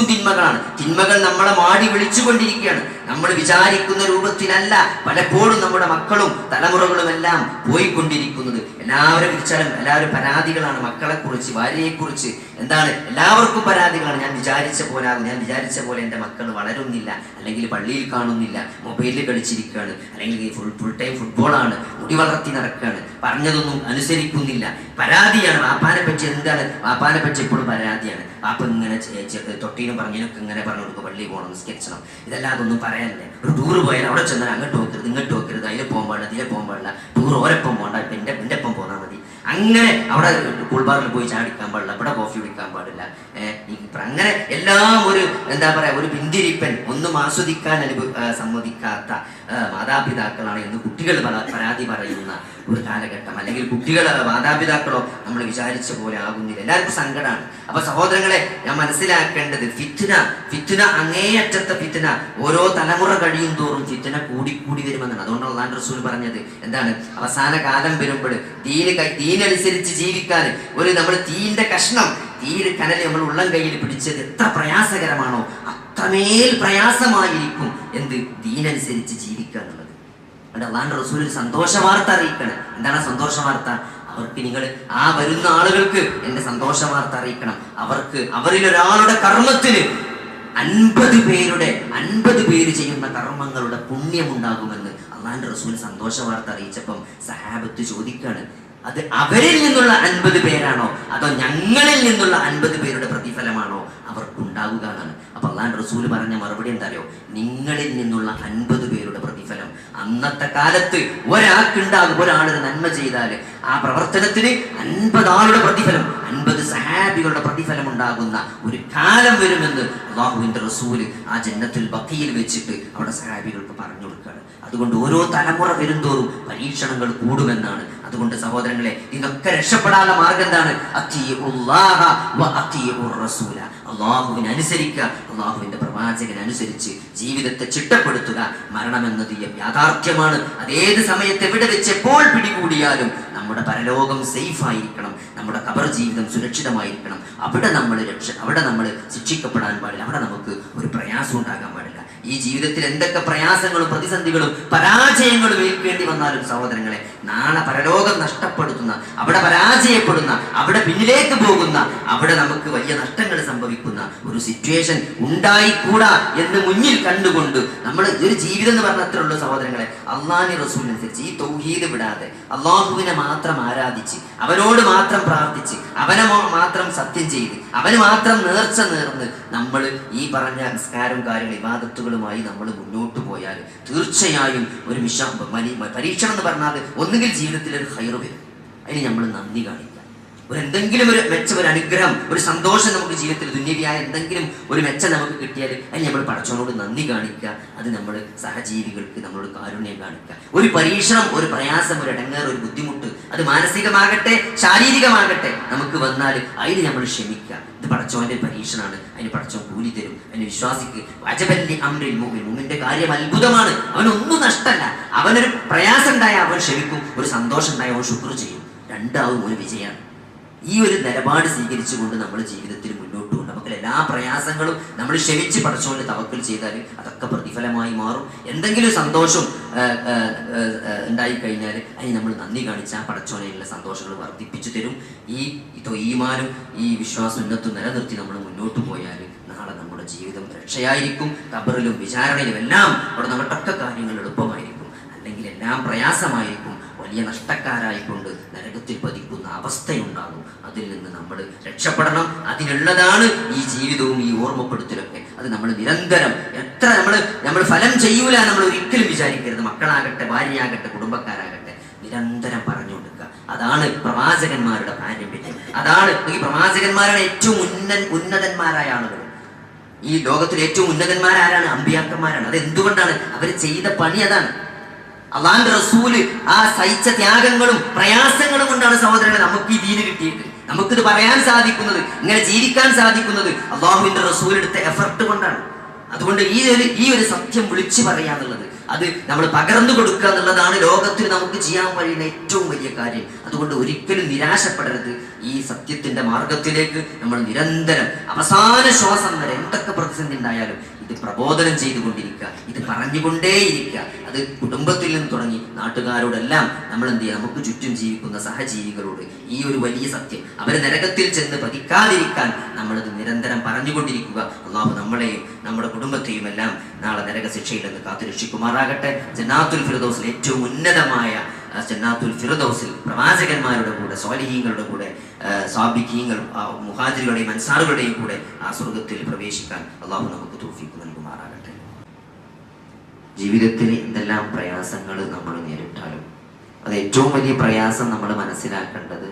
Speaker 1: തിന്മകളാണ്, തിന്മകൾ നമ്മളെ മാടി വിളിച്ചുകൊണ്ടിരിക്കുകയാണ്. നമ്മൾ വിചാരിക്കുന്ന രൂപത്തിലല്ല പലപ്പോഴും നമ്മുടെ മക്കളും തലമുറകളും എല്ലാം പോയിക്കൊണ്ടിരിക്കുന്നത്. എല്ലാവരും പരാതികളാണ്. മക്കളെ കുറിച്ച്, ഭാര്യയെ കുറിച്ച്, എന്താണ്, എല്ലാവർക്കും പരാതികളാണ്. ഞാൻ വിചാരിച്ച പോലെ എൻ്റെ മക്കൾ വളരുന്നില്ല, അല്ലെങ്കിൽ പള്ളിയിൽ കാണുന്നില്ല, മൊബൈലിൽ കളിച്ചിരിക്കുകയാണ്, അല്ലെങ്കിൽ ഫുൾ ടൈം ഫുട്ബോളാണ്, മുടി വളർത്തി നടക്കുകയാണ്, പറഞ്ഞതൊന്നും അനുസരിക്കുന്നില്ല. പരാതിയാണ്. വാപ്പാനെ പറ്റി എന്താണ്? വാപ്പാനെ പറ്റി എപ്പോഴും പരാതിയാണ്. വാപ്പ ഇങ്ങനെ തൊട്ടീനും പറഞ്ഞതിനൊക്കെ ഇങ്ങനെ പറഞ്ഞു കൊടുക്കും, പള്ളിയിൽ പോകണം, നിസ്കരിക്കണം, ഇതല്ലാതെ ഒന്നും പറയാനില്ലേ. ഒരു ടൂറ് പോയാൽ അവിടെ ചെന്നാൽ അങ്ങോട്ട് നോക്കരുത്, ഇങ്ങോട്ട് നോക്കരുത്, അതിലെ പോകാൻ പാടില്ല, ഇതിലെ പോകാൻ പാടില്ല, ടൂർ ഓരപ്പം പോകണ്ട, ഇപ്പം എൻ്റെ ഒപ്പം പോന്നാൽ മതി. അങ്ങനെ അവിടെ കൂൾബാറിൽ പോയി ചാടിക്കാൻ പാടില്ല, ഇവിടെ കോഫി കുടിക്കാൻ പാടില്ല. അങ്ങനെ എല്ലാം ഒരു എന്താ പറയാ, ഒരു പിന്തിരിപ്പൻ, ഒന്നും ആസ്വദിക്കാൻ സമ്മതിക്കാത്ത മാതാപിതാക്കളാണ് എന്ന് കുട്ടികൾ പരാതി പറയുന്ന ഒരു കാലഘട്ടം. അല്ലെങ്കിൽ മാതാപിതാക്കളോ നമ്മൾ വിചാരിച്ച പോലെ ആകുന്നില്ല. എല്ലാവർക്കും സങ്കടമാണ്. അപ്പൊ സഹോദരങ്ങളെ, ഞാൻ മനസ്സിലാക്കേണ്ടത് ഫിത്ന അങ്ങേയറ്റത്തെ ഫിത്ന, ഓരോ തലമുറ കഴിയും തോറും ഫിത്ന കൂടി വരുമെന്നാണ്. അതുകൊണ്ട് അല്ലാഹു റസൂൽ പറഞ്ഞത് എന്താണ്? അവസാന കാലം വരുമ്പോൾ ദീനനുസരിച്ച് ജീവിക്കാൻ നമ്മൾ തീന്റെ കഷ്ണം, തീരെ കനൽ നമ്മൾ ഉള്ളം കയ്യിൽ പിടിച്ചത് എത്ര പ്രയാസകരമാണോ അത്രമേൽ പ്രയാസമായിരിക്കും എന്ത് ദീനനുസരിച്ച് ജീവിക്കുക എന്നുള്ളത്. അതുകൊണ്ട് അല്ലാഹു റസൂൽ സന്തോഷ വാർത്ത അറിയിക്കണം. എന്താണ് സന്തോഷ വാർത്ത? അവർക്ക്, നിങ്ങൾ ആ വരുന്ന ആളുകൾക്ക് എന്റെ സന്തോഷ വാർത്ത അറിയിക്കണം. അവരിൽ ഒരാളുടെ കർമ്മത്തിന് 50 പേര് ചെയ്യുന്ന കർമ്മങ്ങളുടെ പുണ്യമുണ്ടാകുമെന്ന് അല്ലാഹുവിന്റെ റസൂൽ സന്തോഷ വാർത്ത അറിയിച്ചപ്പം സഹാബത്ത് ചോദിക്കാണ്, അത് അവരിൽ നിന്നുള്ള 50 പേരാണോ അതോ ഞങ്ങളിൽ നിന്നുള്ള 50 പേരുടെ പ്രതിഫലമാണോ അവർക്കുണ്ടാവുക എന്നാണ്. അപ്പൊ അല്ലാഹുവിന്റെ റസൂൽ പറഞ്ഞ മറുപടി എന്താ അറിയോ? നിങ്ങളിൽ നിന്നുള്ള 50 പേരുടെ പ്രതിഫലം. അന്നത്തെ കാലത്ത് ഒരാൾക്കുണ്ടാകും, ഒരാളൊരു നന്മ ചെയ്താൽ ആ പ്രവർത്തനത്തിന് 50 ആളുടെ പ്രതിഫലം, 50 സഹാബികളുടെ പ്രതിഫലം ഉണ്ടാകുന്ന ഒരു കാലം വരുമെന്ന് അല്ലാഹുവിന്റെ റസൂല് ആ ജന്നത്തുൽ ബഖീയിൽ വെച്ചിട്ട് അവിടെ സഹാബികൾക്ക് പറഞ്ഞു കൊടുക്കുകയാണ്. അതുകൊണ്ട് ഓരോ തലമുറ വരുന്തോറും പരീക്ഷണങ്ങൾ കൂടുമെന്നാണ്. അതുകൊണ്ട് സഹോദരങ്ങളെ, ഇതൊക്കെ രക്ഷപ്പെടാനുള്ള മാർഗം എന്താണ്? അള്ളാഹുവിനെ അനുസരിക്കുക, അള്ളാഹുവിന്റെ പ്രവാചകൻ അനുസരിച്ച് ജീവിതത്തെ ചിട്ടപ്പെടുത്തുക. മരണമെന്നത് യാഥാർത്ഥ്യമാണ്. അതേത് സമയത്ത് എവിടെ വെച്ച് എപ്പോൾ പിടികൂടിയാലും നമ്മുടെ പരലോകം സേഫ് ആയിരിക്കണം, നമ്മുടെ ഖബർ ജീവിതം സുരക്ഷിതമായിരിക്കണം. അവിടെ നമ്മൾ ശിക്ഷിക്കപ്പെടാൻ പാടില്ല, അവിടെ നമുക്ക് ഒരു പ്രയാസം ഉണ്ടാകാൻ പാടില്ല. ഈ ജീവിതത്തിൽ എന്തൊക്കെ പ്രയാസങ്ങളും പ്രതിസന്ധികളും പരാജയങ്ങളും ഏൽക്കേണ്ടി വന്നാലും സഹോദരങ്ങളെ, നാളെ പരലോകം നഷ്ടപ്പെടുത്തുന്ന, അവിടെ പരാജയപ്പെടുന്ന, അവിടെ പിന്നിലേക്ക് പോകുന്ന, അവിടെ നമുക്ക് വലിയ നഷ്ടങ്ങൾ സംഭവിക്കുന്ന ഒരു സിറ്റുവേഷൻ ഉണ്ടായിക്കൂടാ എന്ന് മുന്നിൽ കണ്ടുകൊണ്ട് നമ്മൾ ഒരു ജീവിതം എന്ന് പറഞ്ഞ അത്രേ ഉള്ളൂ സഹോദരങ്ങളെ. അള്ളാഹുവിന്റെ റസൂലിനനുസരിച്ച് ഈ തൗഹീദ് വിടാതെ അള്ളാഹുവിനെ മാത്രം ആരാധിച്ച്, അവനോട് മാത്രം പ്രാർത്ഥിച്ച്, അവനെ മാത്രം സത്യം ചെയ്ത്, അവന് മാത്രം നേർച്ച നേർന്ന് നമ്മൾ ഈ പറഞ്ഞ നിസ്കാരം കാര്യങ്ങൾ ഇബാദത്തുകളുമായി നമ്മൾ മുന്നോട്ട് പോയാൽ തീർച്ചയായും ഒരു പരീക്ഷണം എന്ന് പറഞ്ഞാൽ ഒന്നുകിൽ ജീവിതത്തിൽ ഒരു ഖൈറ് വരും. അതിന് നമ്മൾ നന്ദി കാണിക്കുക. എന്തെങ്കിലും ഒരു മെച്ചം, ഒരു അനുഗ്രഹം, ഒരു സന്തോഷം നമുക്ക് ജീവിതത്തിൽ ദുന്യവിയായ എന്തെങ്കിലും ഒരു മെച്ചം നമുക്ക് കിട്ടിയാൽ അതിന് നമ്മൾ പടച്ചവനോട് നന്ദി കാണിക്കുക. അത് നമ്മൾ സഹജീവികൾക്ക് നമ്മളോട് കാരുണ്യം കാണിക്കുക. ഒരു പരീക്ഷണം, ഒരു പ്രയാസം, ഒരു ഇടങ്ങേറ്, ഒരു ബുദ്ധിമുട്ട്, അത് മാനസികമാകട്ടെ ശാരീരികമാകട്ടെ നമുക്ക് വന്നാൽ അതിന് നമ്മൾ ക്ഷമിക്കുക. ഇത് പടച്ചവന്റെ പരീക്ഷണമാണ്, അതിന് പടച്ചവൻ കൂലി തരും. അതിന് വിശ്വാസിക്ക് വജബല്ലി അംരിൽ മുഅ്മിന്റെ കാര്യം അത്ഭുതമാണ്. അവനൊന്നും നഷ്ടമല്ല. അവനൊരു പ്രയാസം ഉണ്ടായാൽ അവൻ ക്ഷമിക്കും, ഒരു സന്തോഷം ഉണ്ടായാൽ അവൻ ശുക്ർ ചെയ്യും. രണ്ടാവും ഒരു വിജയമാണ്. ഈ ഒരു നിലപാട് സ്വീകരിച്ചുകൊണ്ട് നമ്മൾ ജീവിതത്തിൽ മുന്നോട്ട് കൊണ്ട് നമുക്കുള്ള എല്ലാ പ്രയാസങ്ങളും നമ്മൾ ക്ഷമിച്ച് പടച്ചോനെ തവക്കൽ ചെയ്താൽ അതൊക്കെ പ്രതിഫലമായി മാറും. എന്തെങ്കിലും സന്തോഷം ഉണ്ടായിക്കഴിഞ്ഞാൽ അതിന് നമ്മൾ നന്ദി കാണിച്ച് ആ പടച്ചോനെയുള്ള സന്തോഷങ്ങൾ വർദ്ധിപ്പിച്ചു തരും. ഈ ഈമാനും ഈ വിശ്വാസോന്നത്തും നിലനിർത്തി നമ്മൾ മുന്നോട്ട് പോയാൽ നാളെ നമ്മുടെ ജീവിതം രക്ഷയായിരിക്കും. ഖബറിലും വിചാരണയിലും എല്ലാം അവിടെ നമ്മുടെയൊക്കെ കാര്യങ്ങൾ എളുപ്പമായിരിക്കും. അല്ലെങ്കിൽ എല്ലാം പ്രയാസമായിരിക്കും. വലിയ നഷ്ടക്കാരായിക്കൊണ്ട് നരകത്തിൽ പതിക്കുന്ന അവസ്ഥയുണ്ടാകും. അതിൽ നിന്ന് നമ്മൾ രക്ഷപ്പെടണം. അതിനുള്ളതാണ് ഈ ജീവിതവും ഈ ഓർമ്മപ്പെടുത്തലൊക്കെ. അത് നമ്മൾ നിരന്തരം എത്ര നമ്മൾ ഫലം ചെയ്യൂല നമ്മൾ ഒരിക്കലും വിചാരിക്കരുത്. മക്കളാകട്ടെ, ഭാര്യയാകട്ടെ, കുടുംബക്കാരാകട്ടെ, നിരന്തരം പറഞ്ഞു കൊടുക്കുക. അതാണ് പ്രവാചകന്മാരുടെ പാരമ്പര്യം. അതാണ് ഈ പ്രവാചകന്മാരാണ് ഏറ്റവും ഉന്നതന്മാരായ ആളുകൾ. ഈ ലോകത്തിൽ ഏറ്റവും ഉന്നതന്മാരാരാണ്? അമ്പിയാക്കന്മാരാണ്. അത് എന്തുകൊണ്ടാണ്? അവർ ചെയ്ത പണി അതാണ്. അള്ളാന്റെ റസൂല് ആ സഹിച്ച ത്യാഗങ്ങളും പ്രയാസങ്ങളും കൊണ്ടാണ് സഹോദരങ്ങളെ നമുക്ക് ഈ ദീന് കിട്ടിയത്. നമുക്കിത് പറയാൻ സാധിക്കുന്നത്, ഇങ്ങനെ ജീവിക്കാൻ സാധിക്കുന്നത് അള്ളാഹുവിന്റെ റസൂൽ എടുത്ത എഫർട്ട് കൊണ്ടാണ്. അതുകൊണ്ട് ഈ ഒരു സത്യം വിളിച്ചു പറയാന്നുള്ളത്, അത് നമ്മൾ പകർന്നു കൊടുക്കുക എന്നുള്ളതാണ് ലോകത്തിൽ നമുക്ക് ചെയ്യാൻ കഴിയുന്ന ഏറ്റവും വലിയ കാര്യം. അതുകൊണ്ട് ഒരിക്കലും നിരാശപ്പെടരുത്. ഈ സത്യത്തിന്റെ മാർഗത്തിലേക്ക് നമ്മൾ നിരന്തരം അവസാന ശ്വാസം വരെ എന്തൊക്കെ പ്രതിസന്ധി ഉണ്ടായാലും ഇത് പ്രബോധനം ചെയ്തുകൊണ്ടിരിക്കുക, ഇത് പറഞ്ഞുകൊണ്ടേയിരിക്കുക. അത് കുടുംബത്തിൽ നിന്ന് തുടങ്ങി നാട്ടുകാരോടെല്ലാം നമ്മൾ എന്ത് ചെയ്യുക? നമുക്ക് ചുറ്റും ജീവിക്കുന്ന സഹജീവികളോട് ഈ ഒരു വലിയ സത്യം, അവർ നരകത്തിൽ ചെന്ന് പതിക്കാതിരിക്കാൻ നമ്മളത് നിരന്തരം പറഞ്ഞുകൊണ്ടിരിക്കുക. അള്ളാഹു നമ്മളെയും നമ്മുടെ കുടുംബത്തെയും എല്ലാം നാളെ നരക ശിക്ഷയിൽ നിന്ന് കാത്തുരക്ഷിക്കുമാറാകട്ടെ. ജന്നാത്തുൽ ഫിർദൗസിൽ ഏറ്റവും ഉന്നതമായ ജന്നാത്തുൽ ഫിർദൗസിൽ പ്രവാചകന്മാരുടെ കൂടെ, സ്വാലിഹീങ്ങളുടെ കൂടെ, സാബിഖീങ്ങൾ, മുഹാജിറുകളുടെയും അൻസാറുകളുടെയും കൂടെ ആ സ്വർഗത്തിൽ പ്രവേശിക്കാൻ അള്ളാഹു നമുക്ക് തൗഫീഖ് നൽകുമാറാകട്ടെ. ജീവിതത്തിൽ എന്തെല്ലാം പ്രയാസങ്ങൾ നമ്മൾ നേരിട്ടാലും അത് ഏറ്റവും വലിയ പ്രയാസം നമ്മൾ മനസ്സിലാക്കേണ്ടത്,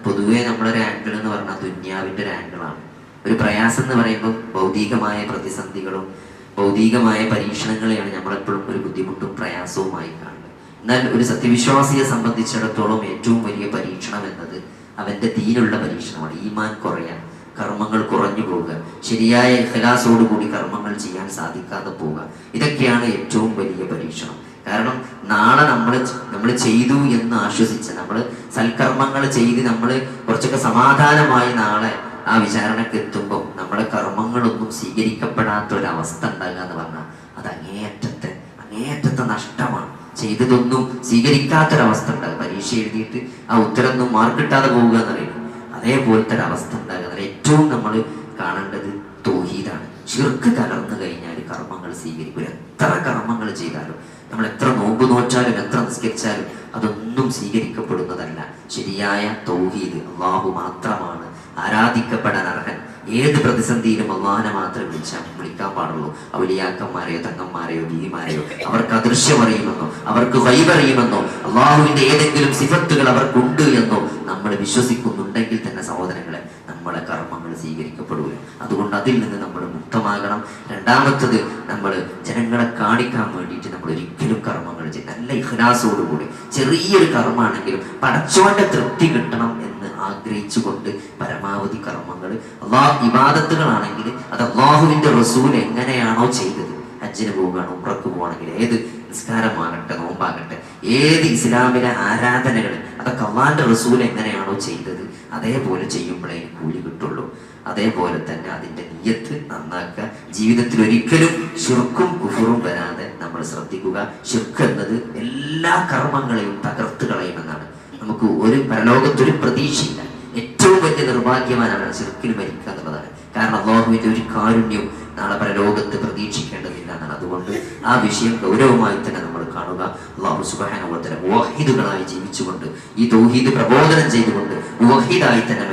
Speaker 1: പൊതുവെ നമ്മളൊരു ആംഗിൾ എന്ന് പറഞ്ഞാൽ ദുന്യാവിന്റെ ഒരു ആംഗിളാണ്. ഒരു പ്രയാസം എന്ന് പറയുമ്പോൾ ഭൗതികമായ പ്രതിസന്ധികളും ഭൗതികമായ പരീക്ഷണങ്ങളെയാണ് നമ്മളെപ്പോഴും ഒരു ബുദ്ധിമുട്ടും പ്രയാസവുമായി കാണുന്നത്. എന്നാൽ ഒരു സത്യവിശ്വാസിയെ സംബന്ധിച്ചിടത്തോളം ഏറ്റവും വലിയ പരീക്ഷണം എന്നത് അവന്റെ ദീനുള്ള പരീക്ഷണമാണ്. ഈമാൻ കുറയാൻ, കർമ്മങ്ങൾ കുറഞ്ഞു പോവുക, ശരിയായ ഇഖ്ലാസോടുകൂടി കർമ്മങ്ങൾ ചെയ്യാൻ സാധിക്കാതെ പോവുക, ഇതൊക്കെയാണ് ഏറ്റവും വലിയ പരീക്ഷണം. കാരണം നാളെ നമ്മൾ ചെയ്തു എന്ന് ആശ്വസിച്ച് നമ്മൾ സൽക്കർമ്മങ്ങൾ ചെയ്ത് നമ്മൾ കുറച്ചൊക്കെ സമാധാനമായി നാളെ ആ വിചാരണക്ക് എത്തുമ്പോൾ നമ്മുടെ കർമ്മങ്ങളൊന്നും സ്വീകരിക്കപ്പെടാത്ത ഒരവസ്ഥ ഉണ്ടാകുക എന്ന് പറഞ്ഞാൽ അത് അങ്ങേയറ്റത്തെ നഷ്ടമാണ്. ചെയ്തതൊന്നും സ്വീകരിക്കാത്തൊരവസ്ഥ ഉണ്ടാകുക. പരീക്ഷ എഴുതിയിട്ട് ആ ഉത്തരമൊന്നും മാർക്ക് കിട്ടാതെ പോവുക എന്ന് പറയുന്നത് അതേപോലത്തെ ഒരു അവസ്ഥ ഉണ്ടാകുക. അതിൽ ഏറ്റവും നമ്മൾ കാണേണ്ടത് തൗഹീദാണ്. ശിർക്ക് കലർന്നു കഴിഞ്ഞാൽ കർമ്മങ്ങൾ സ്വീകരിക്കും. എത്ര കർമ്മങ്ങൾ ചെയ്താലും, നമ്മൾ എത്ര നോമ്പ് നോറ്റാലും എത്ര നിസ്കരിച്ചാലും അതൊന്നും സ്വീകരിക്കപ്പെടുന്നതല്ല. ശരിയായ തൗഹീദ്, അല്ലാഹു മാത്രമാണ് ആരാധിക്കപ്പെടാൻ അർഹൻ. ഏത് പ്രതിസന്ധിയിലും അല്ലാഹുവിനെ മാത്രമേ വിളിക്കാൻ പാടുള്ളൂ. ഔലിയാക്കന്മാരെയോ തങ്ങന്മാരെയോ ബീവിമാരെയോ അവർക്ക് അദൃശ്യം അറിയുമെന്നോ അവർക്ക് ഗൈബ് അറിയുമെന്നോ അല്ലാഹുവിന്റെ ഏതെങ്കിലും സിഫത്തുകൾ അവർക്കുണ്ട് എന്നോ നമ്മൾ വിശ്വസിക്കുന്നുണ്ടെങ്കിൽ തന്നെ സഹോദരങ്ങളെ നമ്മളെ കർമ്മങ്ങൾ സ്വീകരിക്കപ്പെടൂല. അതുകൊണ്ട് അതിൽ നിന്ന് നമ്മൾ മുക്തമാകണം. രണ്ടാമത്തത്, നമ്മൾ ജനങ്ങളെ കാണിക്കാൻ വേണ്ടിയിട്ട് നമ്മൾ ഒരിക്കലും കർമ്മങ്ങൾ ചെയ്യും. നല്ല ഇഖ്ലാസോടുകൂടി ചെറിയൊരു കർമ്മമാണെങ്കിലും പടച്ചോന്റെ തൃപ്തി കിട്ടണം എന്ന് ആഗ്രഹിച്ചുകൊണ്ട് പരമാവധി കർമ്മങ്ങൾ, ഇബാദത്തുകളാണെങ്കിൽ അത് അല്ലാഹുവിന്റെ റസൂൽ എങ്ങനെയാണോ ചെയ്തത്, ഹജ്ജിന് പോവുകയാണ്, ഉംറക്ക് പോവുകയാണെങ്കിൽ, ഏത് നിസ്കാരമാകട്ടെ, നോമ്പാകട്ടെ, ഏത് ഇസ്ലാമിലെ ആരാധനകൾ അതൊക്കെ അല്ലാഹുവിന്റെ റസൂൽ എങ്ങനെയാണോ ചെയ്തത് അതേപോലെ ചെയ്യുമ്പോഴേ കൂലി കിട്ടുള്ളൂ. അതേപോലെ തന്നെ അതിന്റെ നിയ്യത്ത് നന്നാക്കുക. ജീവിതത്തിൽ ഒരിക്കലും ശിർക്കും കുഫറും വരാതെ നമ്മൾ ശ്രദ്ധിക്കുക. ശിർക്ക് എന്നത് എല്ലാ കർമ്മങ്ങളെയും തകർത്ത് കളയുമെന്നാണ്. നമുക്ക് ഒരു പരലോകത്തൊരു പ്രതീക്ഷയില്ല. ഏറ്റവും വലിയ നിർഭാഗ്യവാനാണ് ശിർക്കിൽ മരിക്കുക എന്നുള്ളതാണ്. കാരണം അല്ലാഹുവിന്റെ ഒരു കാരുണ്യവും നാളെ പരലോകത്ത് പ്രതീക്ഷിക്കേണ്ടതില്ല എന്നാണ്. അതുകൊണ്ട് ആ വിഷയം ഗൗരവമായി തന്നെ നമ്മൾ കാണുക. അല്ലാഹു സുബ്ഹാനഹു വ തആല മുവഹിദുകളായി ജീവിച്ചുകൊണ്ട് ഈ തൗഹീദ് പ്രബോധനം ചെയ്തുകൊണ്ട് മുവഹിദായി തന്നെ